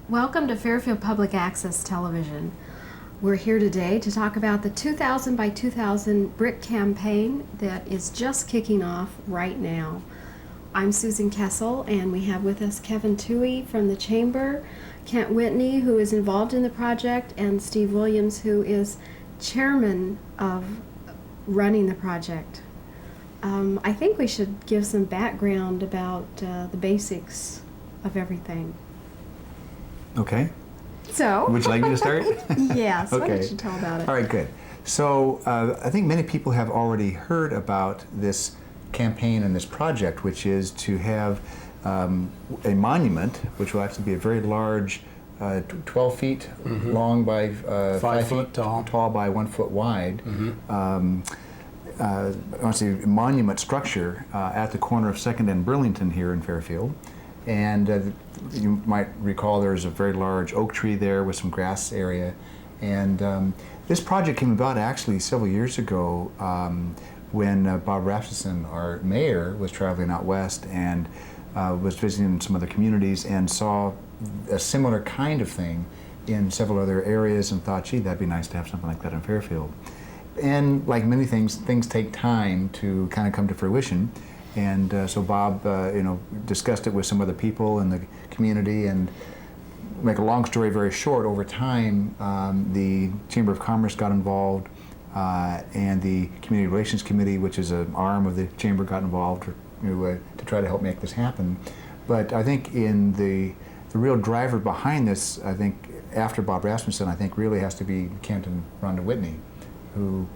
Welcome to Fairfield Public Access Television. We're here today to talk about the 2000 by 2000 brick campaign that is just kicking off right now. I'm Susan Kessel, and we have with us Kevin Twohey from the Chamber, Kent Whitney, who is involved in the project, and Steve Williams, who is chairman of running the project. I think we should give some background about the basics of everything. Okay. So. Would you like me to start? Yes. Okay. Why don't you tell about it? All right, good. So I think many people have already heard about this campaign and this project, which is to have a monument, which will actually be a very large, 12 feet long by 5 feet tall by 1 foot wide. Honestly, monument structure at the corner of 2nd and Burlington here in Fairfield. And you might recall there's a very large oak tree there with some grass area. And this project came about actually several years ago when Bob Rasmussen, our mayor, was traveling out west and was visiting some other communities and saw a similar kind of thing in several other areas and thought, gee, that'd be nice to have something like that in Fairfield. And like many things take time to kind of come to fruition. And so Bob, discussed it with some other people in the community, and make a long story very short, over time, the Chamber of Commerce got involved, and the Community Relations Committee, which is an arm of the Chamber, got involved to try to help make this happen. But I think in the real driver behind this, I think after Bob Rasmussen, I think really has to be Kent and Rhonda Whitney, who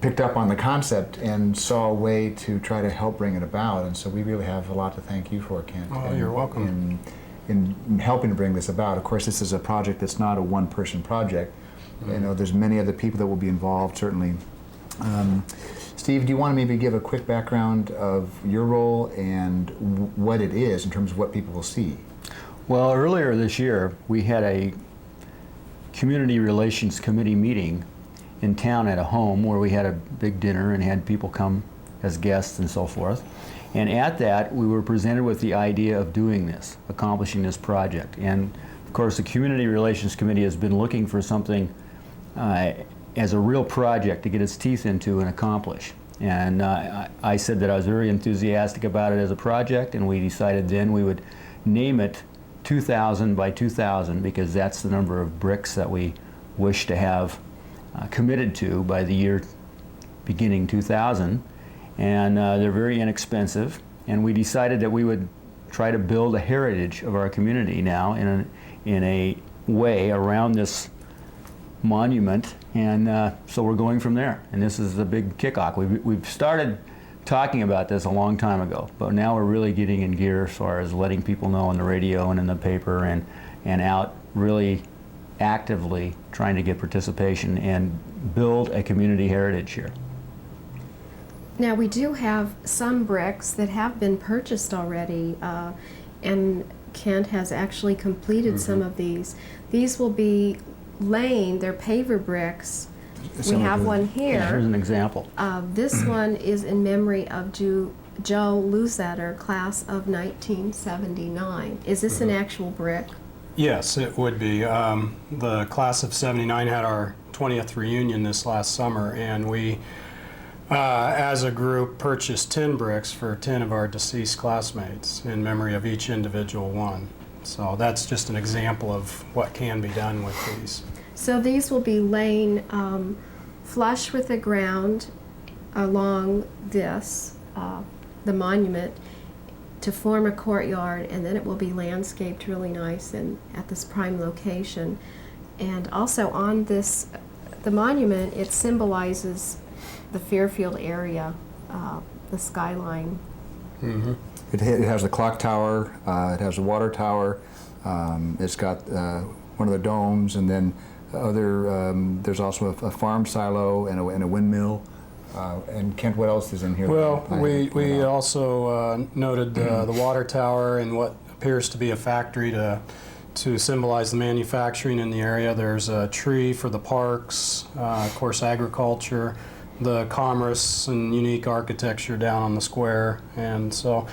picked up on the concept and saw a way to try to help bring it about. And so we really have a lot to thank you for, Kent. Oh, you're welcome. In helping to bring this about. Of course, this is a project that's not a one-person project. There's many other people that will be involved, certainly. Steve, do you want to maybe give a quick background of your role and what it is in terms of what people will see? Well, earlier this year, we had a Community Relations Committee meeting in town at a home where we had a big dinner and had people come as guests and so forth. And at that, we were presented with the idea of doing this, accomplishing this project. And of course, the Community Relations Committee has been looking for something as a real project to get its teeth into and accomplish. And I said that I was very enthusiastic about it as a project, and we decided then we would name it 2000 by 2000 because that's the number of bricks that we wish to have committed to by the year beginning 2000, and they're very inexpensive, and we decided that we would try to build a heritage of our community now in a way around this monument, and so we're going from there, and this is the big kickoff. We've started talking about this a long time ago, but now we're really getting in gear as far as letting people know on the radio and in the paper and out really actively trying to get participation and build a community heritage here. Now, we do have some bricks that have been purchased already, and Kent has actually completed some of these. These will be laying, they're paver bricks. We have one here. Yeah, here's an example. This one is in memory of Joe Luzetter, class of 1979. Is this an actual brick? Yes, it would be. The class of 79 had our 20th reunion this last summer, and we, as a group, purchased 10 bricks for 10 of our deceased classmates in memory of each individual one. So that's just an example of what can be done with these. So these will be laying flush with the ground along this, the monument, to form a courtyard, and then it will be landscaped really nice and at this prime location. And also on this, the monument, it symbolizes the Fairfield area, the Skyline. It has the clock tower, it has a water tower, it's got one of the domes, and then there's also a farm silo and a windmill. And Kent, what else is in here? Well, we also noted the water tower and what appears to be a factory to symbolize the manufacturing in the area. There's a tree for the parks, of course agriculture, the commerce and unique architecture down on the square, and so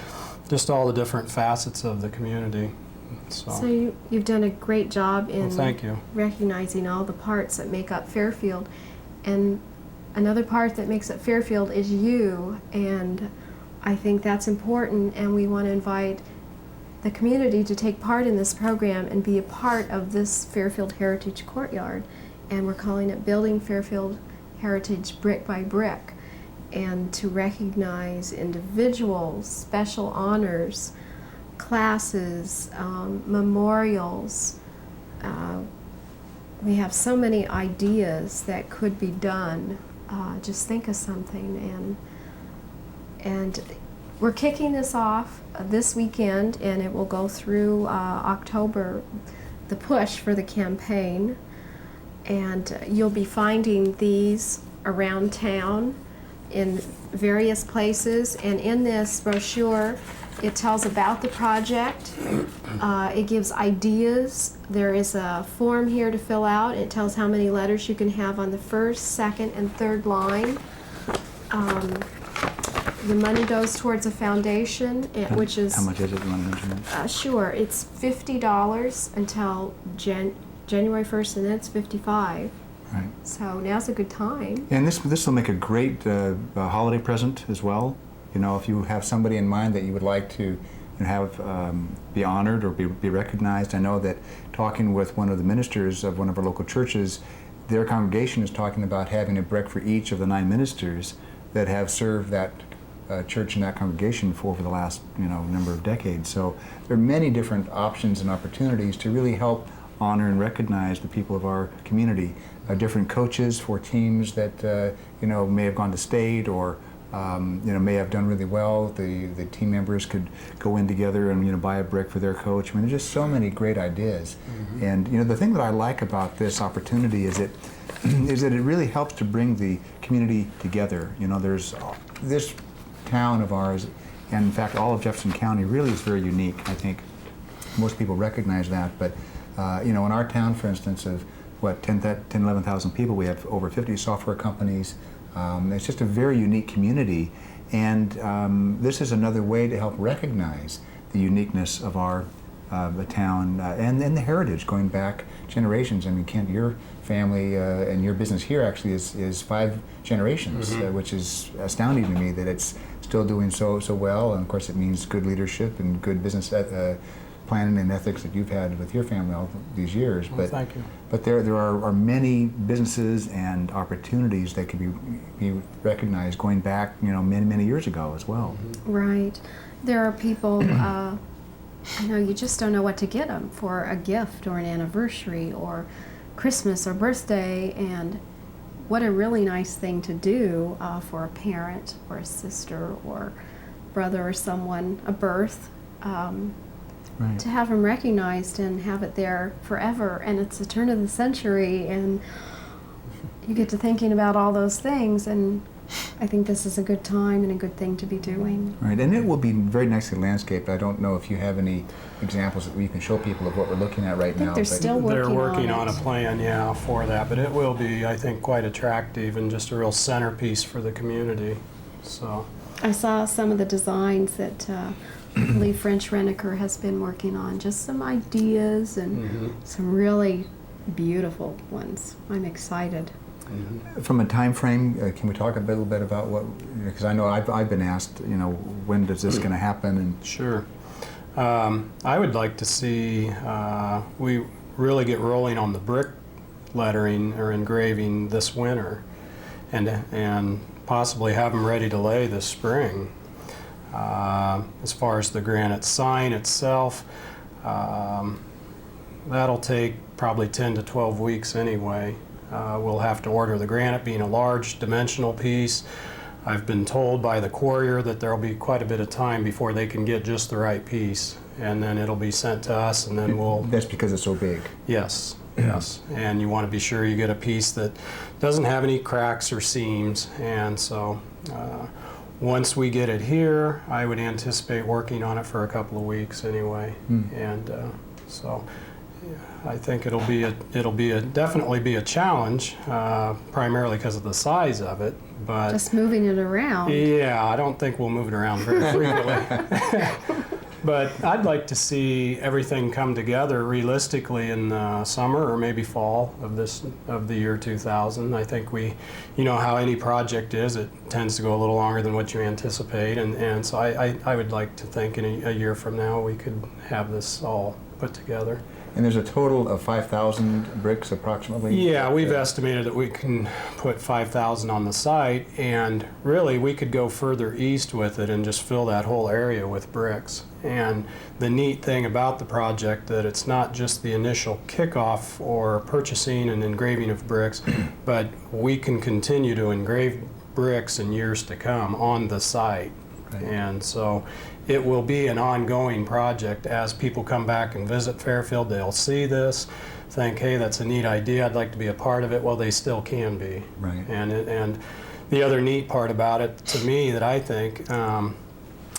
just all the different facets of the community So you've done a great job in thank you. recognizing all the parts that make up Fairfield. And another part that makes up Fairfield is you, and I think that's important, and we want to invite the community to take part in this program and be a part of this Fairfield Heritage Courtyard. And we're calling it Building Fairfield Heritage Brick by Brick, and to recognize individuals, special honors, classes, memorials. We have so many ideas that could be done. Just think of something, and we're kicking this off this weekend, and it will go through October, the push for the campaign. And you'll be finding these around town in various places. And in this brochure, it tells about the project. It gives ideas. There is a form here to fill out. It tells how many letters you can have on the first, second, and third line. The money goes towards a foundation, which is... How much is it? You want to mention it? Sure. It's $50 until January 1st, and then it's $55. Right. So now's a good time. And this will make a great holiday present as well. You know, if you have somebody in mind that you would like to have be honored or be recognized. I know that talking with one of the ministers of one of our local churches, their congregation is talking about having a brick for each of the 9 ministers that have served that church and that congregation for over the last number of decades. So there are many different options and opportunities to really help honor and recognize the people of our community. Different coaches for teams that may have gone to state or may have done really well. The team members could go in together and buy a brick for their coach. I mean, there's just so many great ideas. Mm-hmm. And the thing that I like about this opportunity is that it really helps to bring the community together. There's this town of ours, and in fact all of Jefferson County really is very unique. I think most people recognize that, but in our town, for instance, of 11,000 people, we have over 50 software companies. It's just a very unique community, and this is another way to help recognize the uniqueness of our the town and the heritage going back generations. I mean, Kent, your family and your business here actually is 5 generations, mm-hmm. Which is astounding to me that it's still doing so well. And of course, it means good leadership and good business planning and ethics that you've had with your family all these years. Well, thank you. But there are many businesses and opportunities that can be recognized going back, many years ago as well. Mm-hmm. Right. There are people, you just don't know what to get them for a gift or an anniversary or Christmas or birthday, and what a really nice thing to do for a parent or a sister or brother or someone, a birth. Right. To have them recognized and have it there forever, and it's the turn of the century, and you get to thinking about all those things, and I think this is a good time and a good thing to be doing. Right, and it will be very nicely landscaped. I don't know if you have any examples that we can show people of what we're looking at right now. They're still working on a plan, for that, but it will be, I think, quite attractive and just a real centerpiece for the community. So I saw some of the designs that I believe French Reniker has been working on, just some ideas and mm-hmm. some really beautiful ones. I'm excited. Mm-hmm. From a time frame, can we talk a little bit about what, because I know I've been asked, when is this going to happen? And sure. I would like to see we really get rolling on the brick lettering or engraving this winter, and possibly have them ready to lay this spring. As far as the granite sign itself, that'll take probably 10 to 12 weeks anyway. We'll have to order the granite, being a large dimensional piece. I've been told by the courier that there'll be quite a bit of time before they can get just the right piece, and then it'll be sent to us, and then we'll... That's because it's so big. Yes, yes. And you want to be sure you get a piece that doesn't have any cracks or seams, and so once we get it here, I would anticipate working on it for a couple of weeks anyway, and so I think it'll definitely be a challenge, primarily because of the size of it. But just moving it around. Yeah, I don't think we'll move it around very frequently. But I'd like to see everything come together realistically in the summer or maybe fall of the year 2000. I think you know how any project is, it tends to go a little longer than what you anticipate, and so I would like to think in a year from now we could have this all put together. And there's a total of 5,000 bricks approximately? Yeah, we've estimated that we can put 5,000 on the site, and really we could go further east with it and just fill that whole area with bricks. And the neat thing about the project that it's not just the initial kickoff or purchasing and engraving of bricks, but we can continue to engrave bricks in years to come on the site. Right. And so it will be an ongoing project. As people come back and visit Fairfield, they'll see this, think, hey, that's a neat idea, I'd like to be a part of it. Well, they still can be. Right. And the other neat part about it, to me, that I think,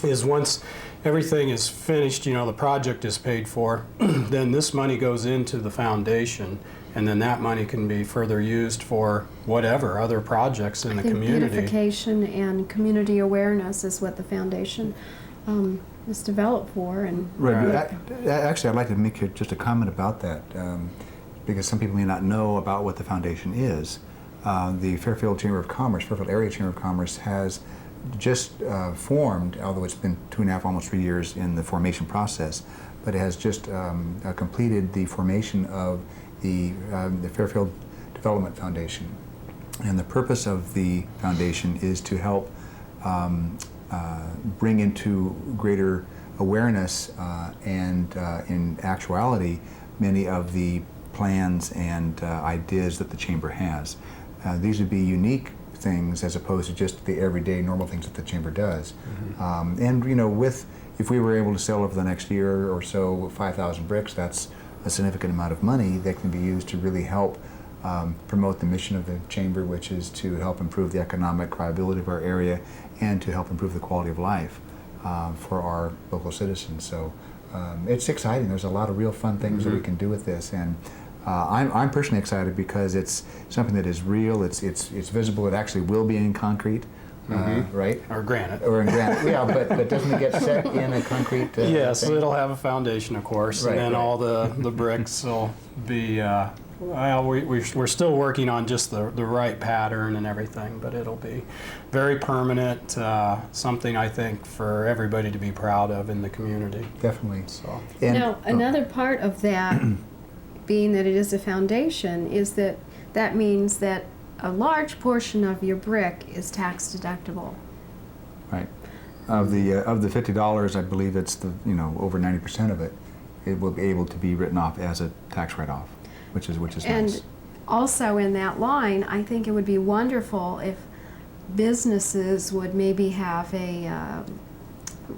is once everything is finished, you know, the project is paid for, then this money goes into the foundation, and then that money can be further used for whatever other projects in the community. Beautification and community awareness is what the foundation is developed for. And Right. Actually, I'd like to make just a comment about that, because some people may not know about what the foundation is. The Fairfield Chamber of Commerce, Fairfield Area Chamber of Commerce, has just formed, although it's been 2.5, almost 3 years in the formation process, but it has just completed the formation of the Fairfield Development Foundation. And the purpose of the foundation is to help bring into greater awareness and in actuality many of the plans and ideas that the Chamber has. These would be unique things as opposed to just the everyday normal things that the Chamber does. Mm-hmm. And you know, if we were able to sell over the next year or so 5,000 bricks, that's a significant amount of money that can be used to really help promote the mission of the Chamber, which is to help improve the economic viability of our area and to help improve the quality of life for our local citizens. So it's exciting. There's a lot of real fun things that we can do with this, and I'm personally excited because it's something that is real. It's visible. It actually will be in concrete, right? Or granite. Or in granite. Yeah, but doesn't it get set in a concrete? Yes, thing? it'll have a foundation, of course, Right, and then right. all the bricks will be. Well, we're still working on just the right pattern and everything, but it'll be very permanent. Something I think for everybody to be proud of in the community. Definitely. So. And, now, another part of that, being that it is a foundation, is that means that a large portion of your brick is tax deductible. Right. Of the $50, I believe it's over 90% of it. It will be able to be written off as a tax write-off, which is nice. And also in that line, I think it would be wonderful if businesses would maybe have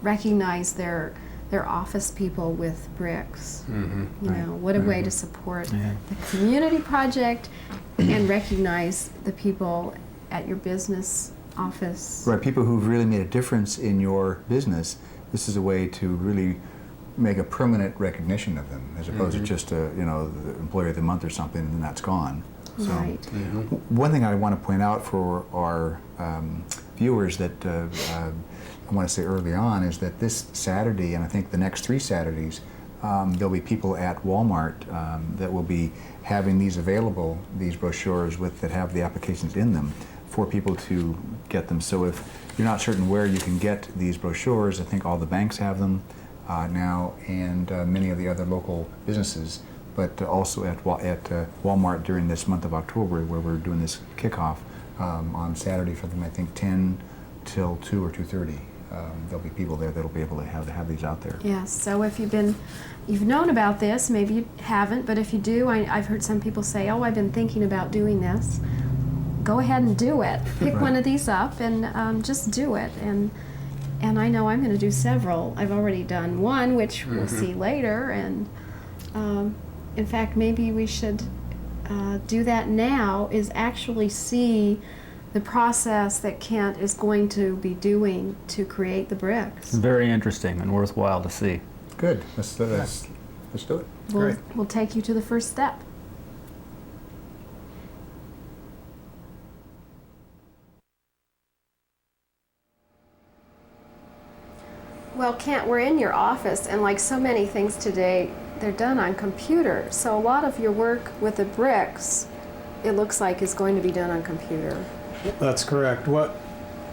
recognize their office people with bricks. Mm-hmm. You know, what a way to support the community project and recognize the people at your business office. Right, people who've really made a difference in your business. This is a way to really make a permanent recognition of them, as opposed to just the employee of the month or something, and then that's gone. So, Right. one thing I want to point out for our viewers that I want to say early on is that this Saturday, and I think the next 3 Saturdays, there'll be people at Walmart that will be having these available, these brochures that have the applications in them, for people to get them. So if you're not certain where you can get these brochures, I think all the banks have them now, and many of the other local businesses, but also at Walmart during this month of October, where we're doing this kickoff on Saturday from I think 10 till 2 or 2:30. There'll be people there that'll be able to have these out there. Yes, so if you've known about this, maybe you haven't, but if you do, I've heard some people say, oh, I've been thinking about doing this. Go ahead and do it. Pick Right. one of these up and just do it. And I know I'm going to do several. I've already done one, which we'll see later, and in fact, maybe we should do that now, is actually see the process that Kent is going to be doing to create the bricks. Very interesting and worthwhile to see. Good. Let's do it. We'll take you to the first step. Well, Kent, we're in your office, and like so many things today, they're done on computer. So a lot of your work with the bricks, it looks like, is going to be done on computer. That's correct. What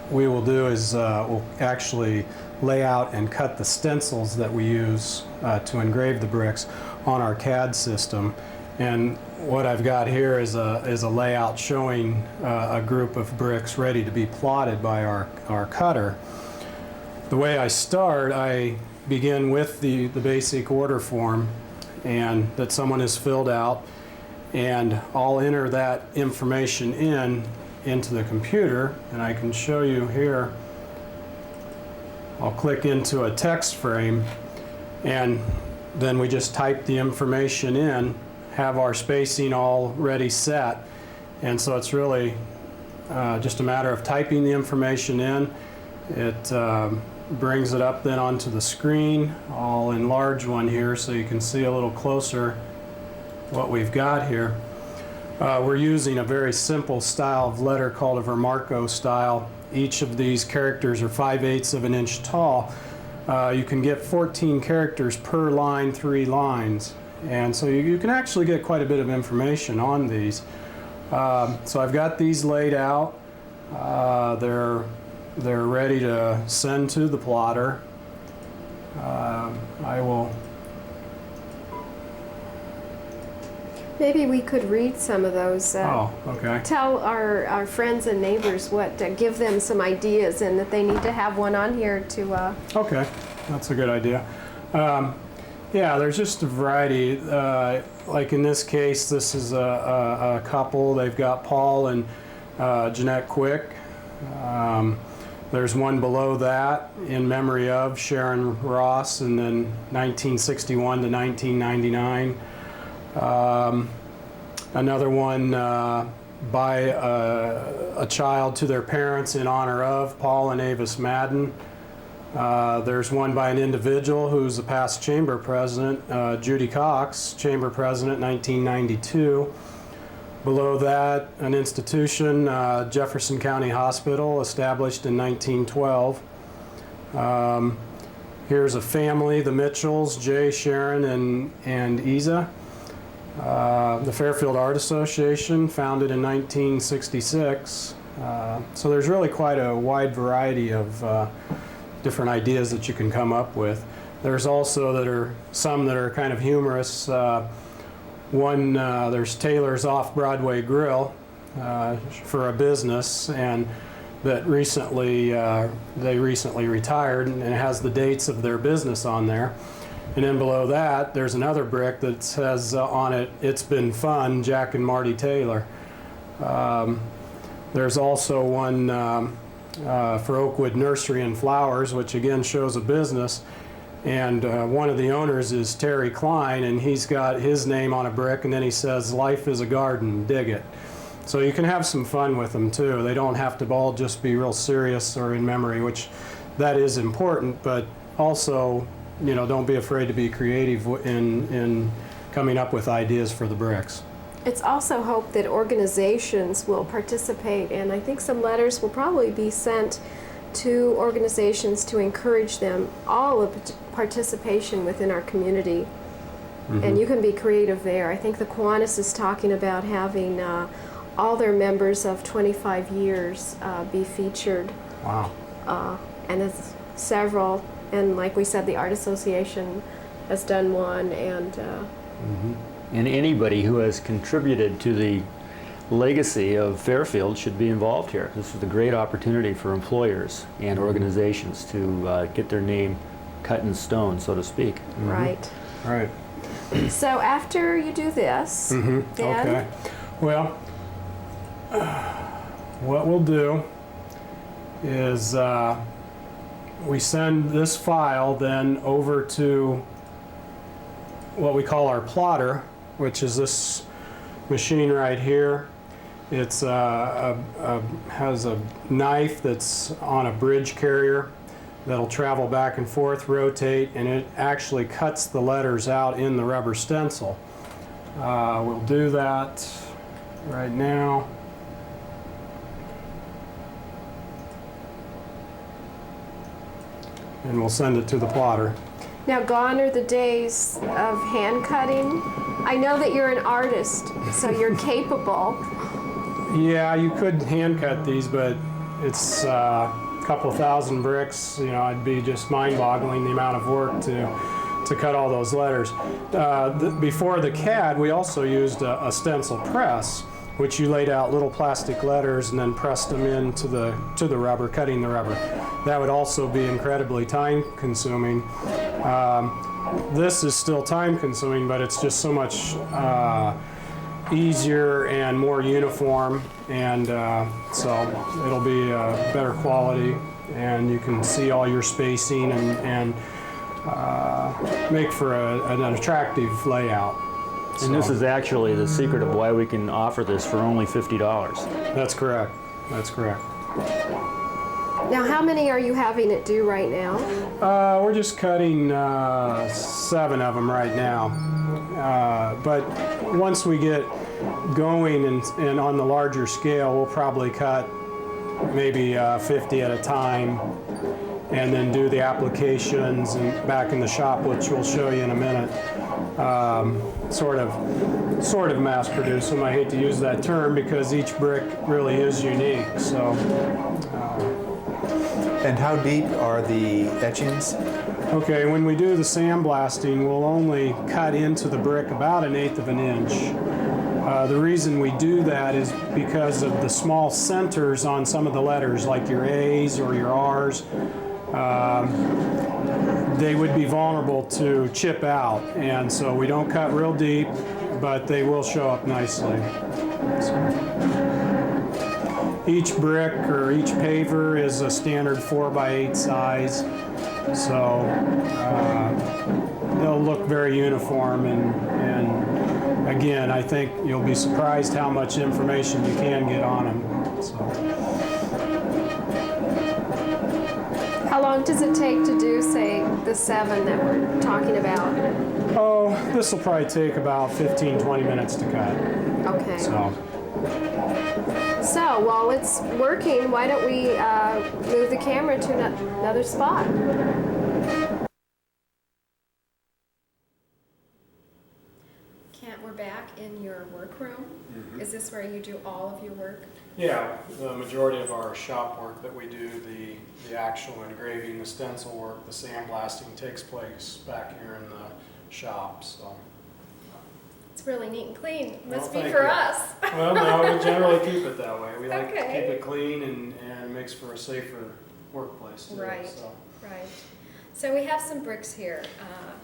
we will do is we'll actually lay out and cut the stencils that we use to engrave the bricks on our CAD system. And what I've got here is a layout showing a group of bricks ready to be plotted by our cutter. The way I start, I begin with the basic order form and that someone has filled out, and I'll enter that information into the computer, and I can show you here. I'll click into a text frame, and then we just type the information in, have our spacing already set, and so it's really just a matter of typing the information in. It brings it up then onto the screen. I'll enlarge one here so you can see a little closer what we've got here. We're using a very simple style of letter called a Vermarco style. Each of these characters are 5/8 of an inch tall. You can get 14 characters per line, 3 lines. And so you can actually get quite a bit of information on these. So I've got these laid out. They're ready to send to the plotter. I will. Maybe we could read some of those. Okay. Tell our friends and neighbors what, give them some ideas, and that they need to have one on here to... Okay, that's a good idea. Yeah, there's just a variety. Like in this case, this is a couple. They've got Paul and Jeanette Quick. There's one below that in memory of Sharon Ross, and then 1961 to 1999. Another one by a child to their parents in honor of Paul and Avis Madden. There's one by an individual who's a past chamber president, Judy Cox, chamber president, 1992. Below that, an institution, Jefferson County Hospital, established in 1912. Here's a family, the Mitchells, Jay, Sharon, and Isa. The Fairfield Art Association, founded in 1966. So there's really quite a wide variety of different ideas that you can come up with. There's also some that are kind of humorous. There's Taylor's Off-Broadway Grill for a business, and that they recently retired, and it has the dates of their business on there. And then below that, there's another brick that says on it, "It's been fun, Jack and Marty Taylor." There's also one for Oakwood Nursery and Flowers, which again shows a business. And one of the owners is Terry Klein, and he's got his name on a brick, and then he says, "Life is a garden, dig it." So you can have some fun with them too. They don't have to all just be real serious or in memory, which that is important, but also, don't be afraid to be creative in coming up with ideas for the bricks. It's also hoped that organizations will participate, and I think some letters will probably be sent to organizations to encourage them all of participation within our community. Mm-hmm. And you can be creative there. I think the Kiwanis is talking about having all their members of 25 years be featured. Wow. And it's several, and like we said, the Art Association has done one, and And anybody who has contributed to the legacy of Fairfield should be involved here. This is a great opportunity for employers and organizations to get their name cut in stone, so to speak. Mm-hmm. Right. Right. So after you do this, then Okay. Well, what we'll do is we send this file then over to what we call our plotter, which is this machine right here. It's has a knife that's on a bridge carrier that'll travel back and forth, rotate, and it actually cuts the letters out in the rubber stencil. We'll do that right now. and we'll send it to the plotter. Now, gone are the days of hand cutting. I know that you're an artist, so you're capable. Yeah, you could hand cut these, but it's a couple thousand bricks. You know, it'd be just mind-boggling the amount of work to cut all those letters. Before the CAD, we also used a stencil press, which you laid out little plastic letters and then pressed them into the rubber, cutting the rubber. That would also be incredibly time-consuming. This is still time-consuming, but it's just so much easier and more uniform, and so it'll be better quality, and you can see all your spacing and make for an attractive layout. And this is actually the secret of why we can offer this for only $50. That's correct. That's correct. Now, how many are you having it do right now? We're just cutting 7 of them right now. But once we get going and on the larger scale, we'll probably cut maybe 50 at a time, and then do the applications and back in the shop, which we'll show you in a minute. Sort of mass produce them. I hate to use that term because each brick really is unique. So. And how deep are the etchings? Okay, when we do the sandblasting, we'll only cut into the brick about 1/8 of an inch. The reason we do that is because of the small centers on some of the letters, like your A's or your R's. They would be vulnerable to chip out, and so we don't cut real deep, but they will show up nicely. Each brick or each paver is a standard 4x8 size, so they'll look very uniform, and again, I think you'll be surprised how much information you can get on them. So. How long does it take to do, say, the 7 that we're talking about? Oh, this will probably take about 15-20 minutes to cut. Okay. So, while it's working, why don't we move the camera to another spot? Kent, we're back in your workroom. Mm-hmm. Is this where you do all of your work? yeah, the majority of our shop work that we do, the actual engraving, the stencil work, the sandblasting takes place back here in the shop. So. It's really neat and clean. Must Well, be thank for you. us. Well, no, we generally keep it that way. We like to Okay. keep it clean and makes for a safer workplace too. Right. So. Right. So we have some bricks here.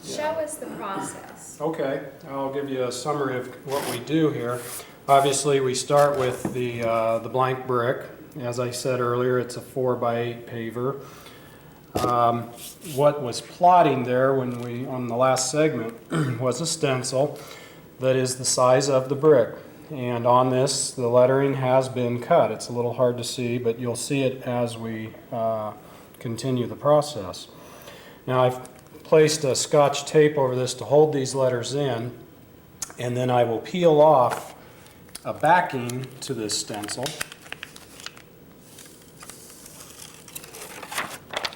Show us the process. Okay, I'll give you a summary of what we do here. Obviously, we start with the blank brick. As I said earlier, it's a 4x8 paver. What was plotting there on the last segment was a stencil that is the size of the brick. And on this, the lettering has been cut. It's a little hard to see, but you'll see it as we continue the process. Now, I've placed a Scotch tape over this to hold these letters in, and then I will peel off a backing to this stencil.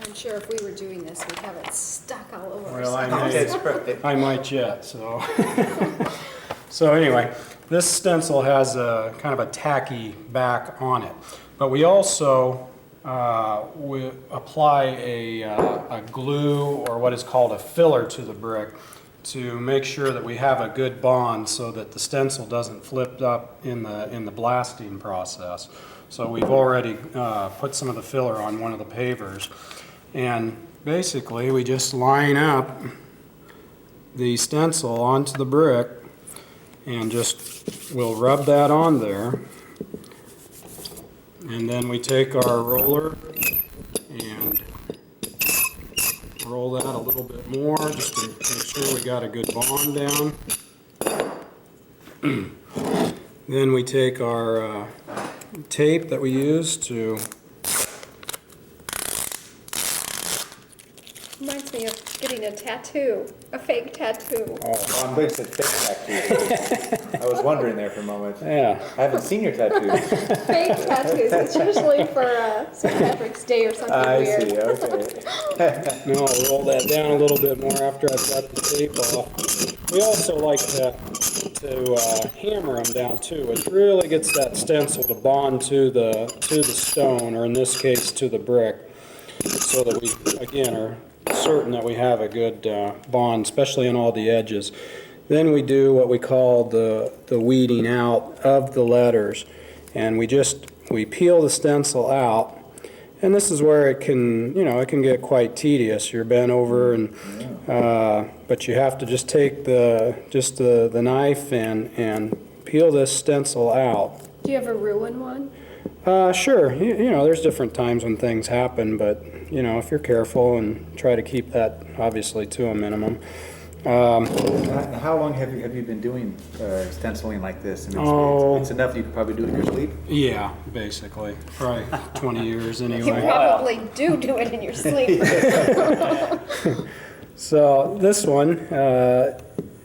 I'm sure if we were doing this, we'd have it stuck all over Well, ourselves. I might yet, so. So anyway, this stencil has a kind of a tacky back on it, but we also we apply a glue or what is called a filler to the brick to make sure that we have a good bond so that the stencil doesn't flip up in the blasting process. So we've already put some of the filler on one of the pavers, and basically we just line up the stencil onto the brick and we'll rub that on there. And then we take our roller and roll that a little bit more just to make sure we got a good bond down. Then we take our tape that we use to... Reminds me of getting a tattoo, a fake tattoo. Oh, I'm glad you said fake tattoo. I was wondering there for a moment. Yeah. I haven't seen your tattoo. Fake tattoos. It's usually for St. Patrick's Day or something weird. I see, okay. No, I'll roll that down a little bit more after I've got the tape off. We also like to hammer them down too. It really gets that stencil to bond to the stone, or in this case to the brick, so that we again are certain that we have a good bond, especially on all the edges. Then we do what we call the weeding out of the letters, and we peel the stencil out. And this is where it can, it can get quite tedious. You're bent over, and but you have to just take the knife and peel this stencil out. Do you ever ruin one? Sure. There's different times when things happen, but if you're careful and try to keep that obviously to a minimum. How long have you been doing stenciling like this? I mean, it's enough you could probably do it in your sleep? Yeah, basically. Probably 20 years You anyway. probably do it in your sleep. So this one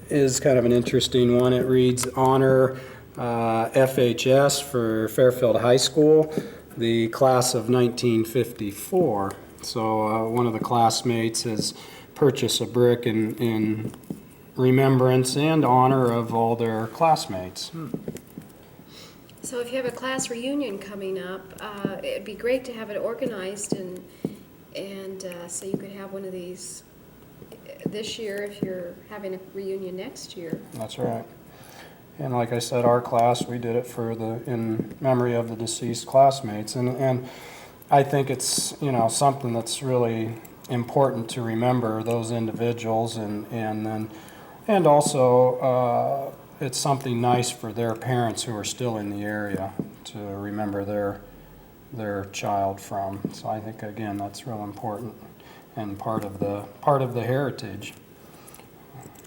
is kind of an interesting one. It reads Honor FHS for Fairfield High School, the class of 1954. So one of the classmates has purchased a brick in remembrance and honor of all their classmates. So if you have a class reunion coming up, it'd be great to have it organized and so you could have one of these this year if you're having a reunion next year. That's right. And like I said, our class, we did it in memory of the deceased classmates. And I think it's, something that's really important to remember those individuals, and also it's something nice for their parents who are still in the area to remember their child from. So I think again that's real important and part of the heritage.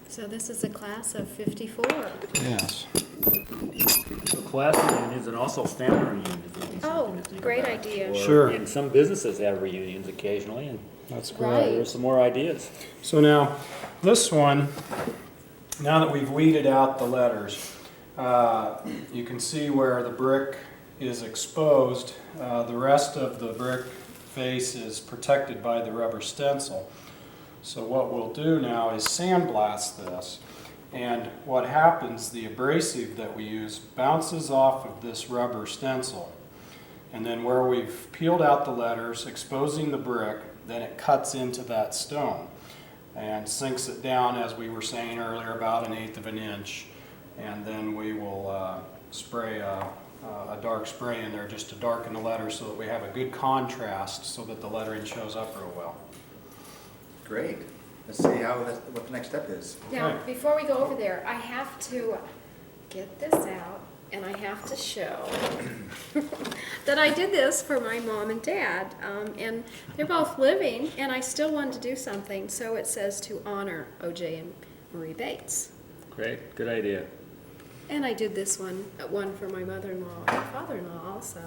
So this is a class of 54. Yes. So class reunions and also family reunions would be Oh, something to think great about. idea. Or- Sure. And some businesses have reunions occasionally, and That's Right. correct. there's some more ideas. So now, this one, now that we've weeded out the letters, you can see where the brick is exposed. The rest of the brick face is protected by the rubber stencil. So what we'll do now is sandblast this. And what happens, the abrasive that we use bounces off of this rubber stencil. And then where we've peeled out the letters, exposing the brick, then it cuts into that stone and sinks it down, as we were saying earlier, about 1/8 of an inch. And then we will spray a dark spray in there just to darken the letters so that we have a good contrast so that the lettering shows up real well. Great. Let's see what the next step is. Now, Okay. before we go over there, I have to get this out and I have to show that I did this for my mom and dad. And they're both living and I still wanted to do something. So it says to honor OJ and Marie Bates. Great, good idea. And I did this one for my mother-in-law and father-in-law also.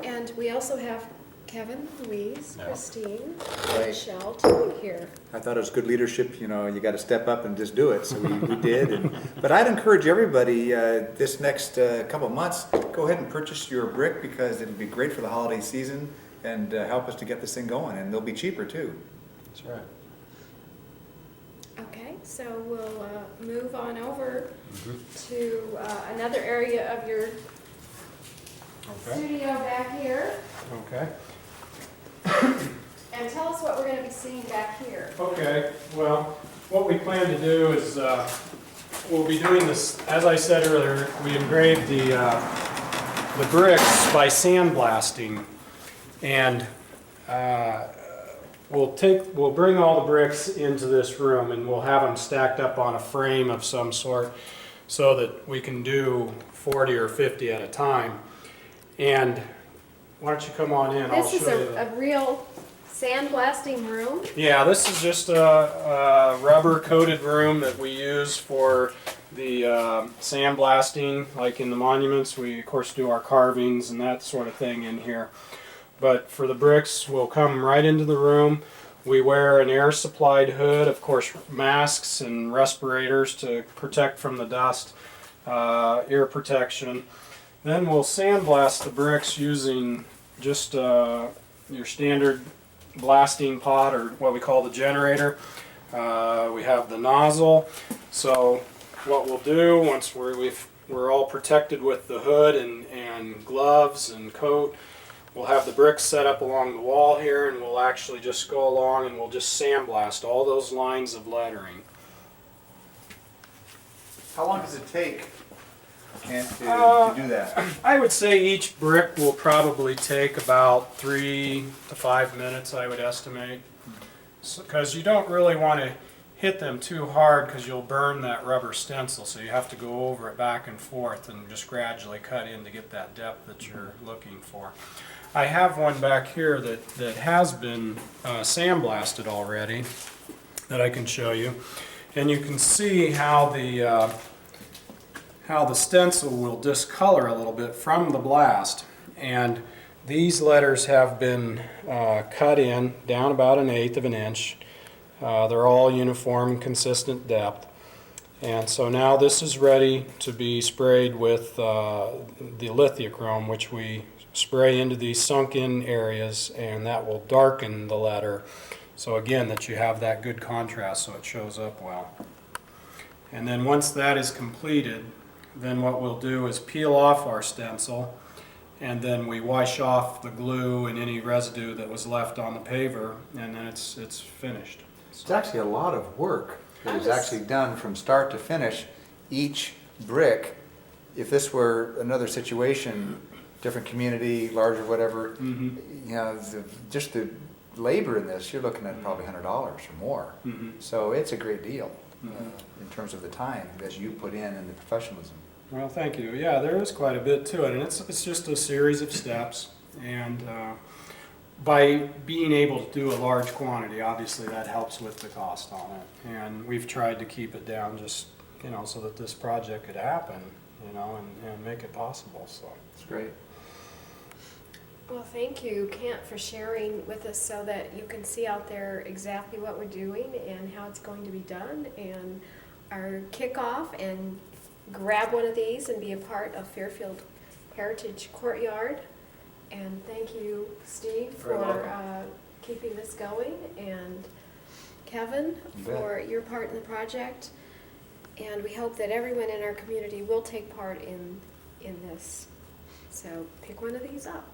And we also have Kevin, Louise, Yeah. Christine, Right. Michelle, too here. I thought it was good leadership, you got to step up and just do it, so we did. But I'd encourage everybody this next couple of months, go ahead and purchase your brick because it'll be great for the holiday season and help us to get this thing going, and they'll be cheaper too. That's right. Okay, so we'll move on over to another area of your Okay. studio back here. Okay. And tell us what we're going to be seeing back here. Okay, well, what we plan to do is, we'll be doing this, as I said earlier, we engraved the bricks by sandblasting. And we'll bring all the bricks into this room and we'll have them stacked up on a frame of some sort so that we can do 40 or 50 at a time. And why don't you come on in? I'll This is show you the- a real sandblasting room. Yeah, this is just a rubber coated room that we use for the sandblasting. Like in the monuments, we of course do our carvings and that sort of thing in here. But for the bricks, we'll come right into the room. We wear an air supplied hood, of course masks and respirators to protect from the dust, ear protection. Then we'll sandblast the bricks using just your standard blasting pot, or what we call the generator. We have the nozzle. So what we'll do once we're all protected with the hood and gloves and coat, we'll have the bricks set up along the wall here, and we'll actually just go along and we'll just sandblast all those lines of lettering. How long does it take, Kent, to do that? I would say each brick will probably take about 3 to 5 minutes, I would estimate. Because you don't really want to hit them too hard because you'll burn that rubber stencil, so you have to go over it back and forth and just gradually cut in to get that depth that you're looking for. I have one back here that has been sandblasted already that I can show you, and you can see how the stencil will discolor a little bit from the blast. And these letters have been cut in down about 1/8 of an inch. They're all uniform, consistent depth. And so now this is ready to be sprayed with the Lithichrome, which we spray into these sunk-in areas, and that will darken the letter. So again, that you have that good contrast so it shows up well. And then once that is completed, then what we'll do is peel off our stencil, and then we wash off the glue and any residue that was left on the paver, and then it's finished. It's actually a lot of work that is actually done from start to finish. Each brick, if this were another situation, different community, larger, whatever, you know, just the labor in this, you're looking at probably $100 or more. So it's a great deal in terms of the time that you put in and the professionalism. Well, thank you. Yeah, there is quite a bit to it, and it's just a series of steps. And by being able to do a large quantity, obviously that helps with the cost on it. And we've tried to keep it down just, you know, so that this project could happen, you know, and make it possible. So It's great. Well, thank you, Kent, for sharing with us so that you can see out there exactly what we're doing and how it's going to be done. And our kickoff, and grab one of these and be a part of Fairfield Heritage Courtyard. And thank you, Steve, for keeping this going, and Kevin for your part in the project. And we hope that everyone in our community will take part in this. So pick one of these up.